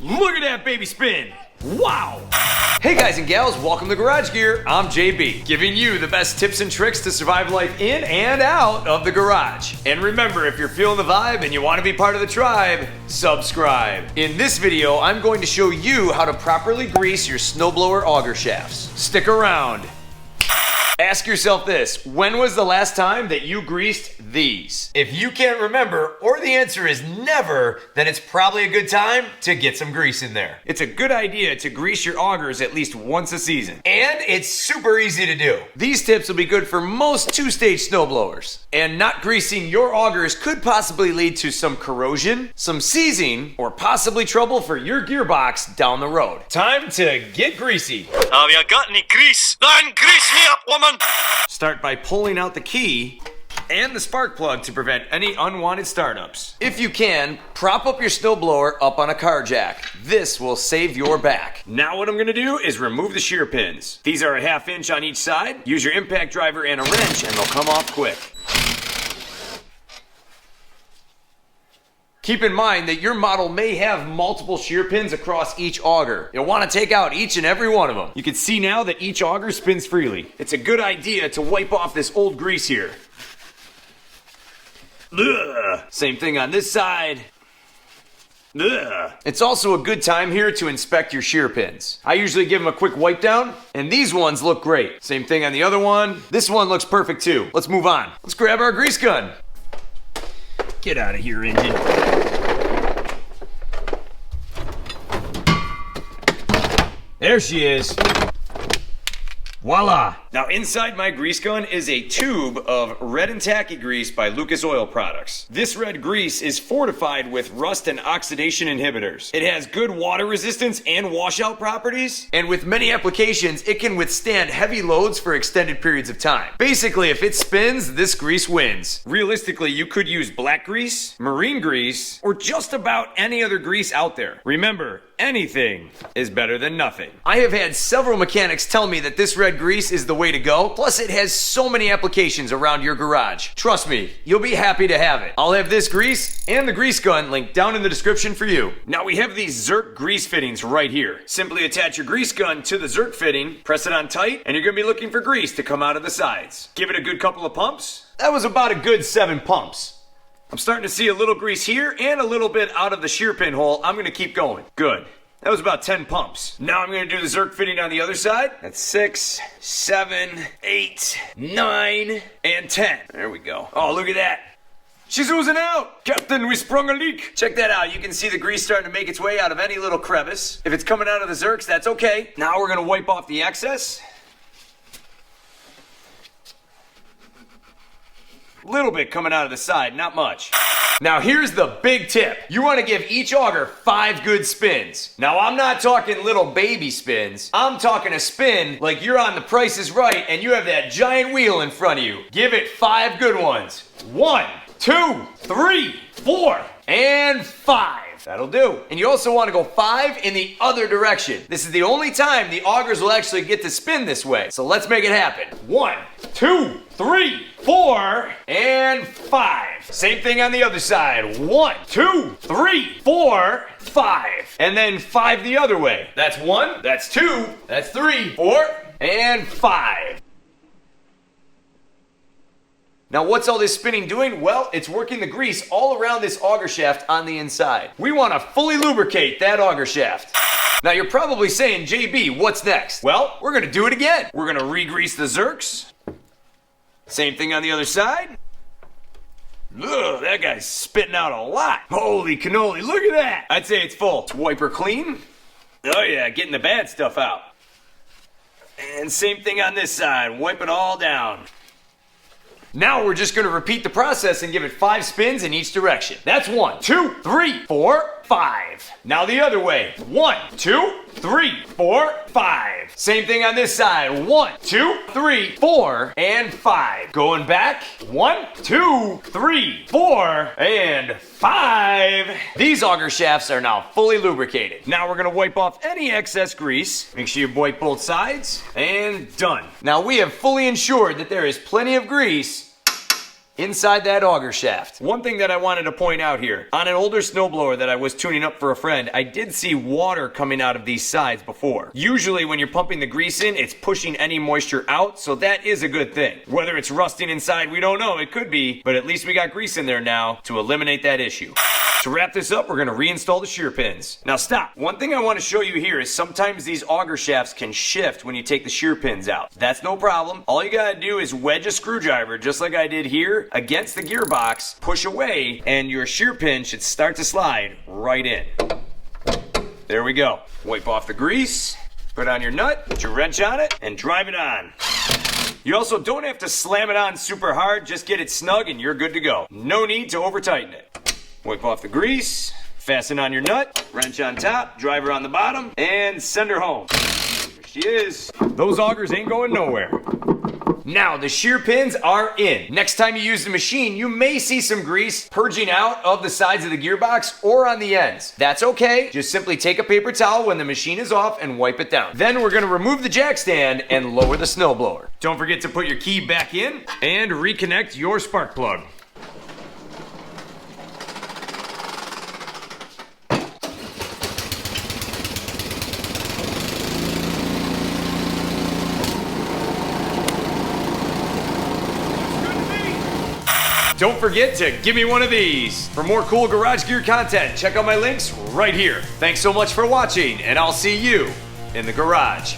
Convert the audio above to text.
Look at that baby spin. Wow! Hey guys and gals, welcome to Garage Gear. I'm JB, giving you the best tips and tricks to survive life in and out of the garage. And remember, if you're feeling the vibe and you want to be part of the tribe, subscribe. In this video, I'm going to show you how to properly grease your snowblower auger shafts. Stick around. Ask yourself this, when was the last time that you greased these? If you can't remember, or the answer is never, then it's probably a good time to get some grease in there. It's a good idea to grease your augers at least once a season. And it's super easy to do. These tips will be good for most two-stage snowblowers. And not greasing your augers could possibly lead to some corrosion, some seizing, or possibly trouble for your gearbox down the road. Time to get greasy. Have you got any grease? Then grease me up, woman! Start by pulling out the key and the spark plug to prevent any unwanted startups. If you can, prop up your snowblower up on a car jack. This will save your back. Now what I'm gonna do is remove the shear pins. These are a 1/2 inch on each side. Use your impact driver and a wrench and they'll come off quick. Keep in mind that your model may have multiple shear pins across each auger. You'll want to take out each and every one of them. You can see now that each auger spins freely. It's a good idea to wipe off this old grease here. Ugh. Same thing on this side. Ugh. It's also a good time here to inspect your shear pins. I usually give them a quick wipe down, and these ones look great. Same thing on the other one. This one looks perfect too. Let's move on. Let's grab our grease gun. Get out of here, engine. There she is. Voila! Now inside my grease gun is a tube of red and tacky grease by Lucas Oil Products. This red grease is fortified with rust and oxidation inhibitors. It has good water resistance and washout properties, and with many applications, it can withstand heavy loads for extended periods of time. Basically, if it spins, this grease wins. Realistically, you could use black grease, marine grease, or just about any other grease out there. Remember, anything is better than nothing. I have had several mechanics tell me that this red grease is the way to go, plus it has so many applications around your garage. Trust me, you'll be happy to have it. I'll have this grease and the grease gun linked down in the description for you. Now we have these Zerk grease fittings right here. Simply attach your grease gun to the Zerk fitting, press it on tight, and you're gonna be looking for grease to come out of the sides. Give it a good couple of pumps. That was about a good 7 pumps. I'm starting to see a little grease here and a little bit out of the shear pin hole. I'm gonna keep going. Good. That was about 10 pumps. Now I'm gonna do the Zerk fitting on the other side. That's 6, 7, 8, 9, and 10. There we go. Oh, look at that. She's oozing out. Captain, we sprung a leak. Check that out. You can see the grease starting to make its way out of any little crevice. If it's coming out of the Zerks, that's okay. Now we're gonna wipe off the excess. Little bit coming out of the side, not much. Now here's the big tip. You want to give each auger 5 good spins. Now I'm not talking little baby spins. I'm talking a spin like you're on The Price is Right and you have that giant wheel in front of you. Give it 5 good ones. 1, 2, 3, 4, and 5. That'll do. And you also want to go 5 in the other direction. This is the only time the augers will actually get to spin this way. So let's make it happen. 1, 2, 3, 4, and 5. Same thing on the other side. 1, 2, 3, 4, 5. And then 5 the other way. That's 1, that's 2, that's 3, 4, and 5. Now what's all this spinning doing? Well, it's working the grease all around this auger shaft on the inside. We want to fully lubricate that auger shaft. Now you're probably saying, JB, what's next? Well, we're gonna do it again. We're gonna re-grease the Zerks. Same thing on the other side. Ugh, that guy's spitting out a lot. Holy cannoli, look at that. I'd say it's full. Let's wipe her clean. Oh yeah, getting the bad stuff out. And same thing on this side, wipe it all down. Now we're just gonna repeat the process and give it 5 spins in each direction. That's 1, 2, 3, 4, 5. Now the other way. 1, 2, 3, 4, 5. Same thing on this side. 1, 2, 3, 4, and 5. Going back. 1, 2, 3, 4, and 5. These auger shafts are now fully lubricated. Now we're gonna wipe off any excess grease. Make sure you wipe both sides, and done. Now we have fully ensured that there is plenty of grease inside that auger shaft. One thing that I wanted to point out here, on an older snowblower that I was tuning up for a friend, I did see water coming out of these sides before. Usually when you're pumping the grease in, it's pushing any moisture out, so that is a good thing. Whether it's rusting inside, we don't know, it could be, but at least we got grease in there now to eliminate that issue. To wrap this up, we're going to reinstall the shear pins. Now stop. One thing I want to show you here is sometimes these auger shafts can shift when you take the shear pins out. That's no problem. All you got to do is wedge a screwdriver, just like I did here, against the gearbox, push away, and your shear pin should start to slide right in. There we go. Wipe off the grease, put on your nut, put your wrench on it, and drive it on. You also don't have to slam it on super hard, just get it snug and you're good to go. No need to over tighten it. Wipe off the grease, fasten on your nut, wrench on top, driver on the bottom, and send her home. There she is. Those augers ain't going nowhere. Now, the shear pins are in. Next time you use the machine, you may see some grease purging out of the sides of the gearbox or on the ends. That's okay. Just simply take a paper towel when the machine is off and wipe it down. Then we're gonna remove the jack stand and lower the snowblower. Don't forget to put your key back in and reconnect your spark plug. Don't forget to give me one of these. For more cool garage gear content, check out my links right here. Thanks so much for watching, and I'll see you in the garage.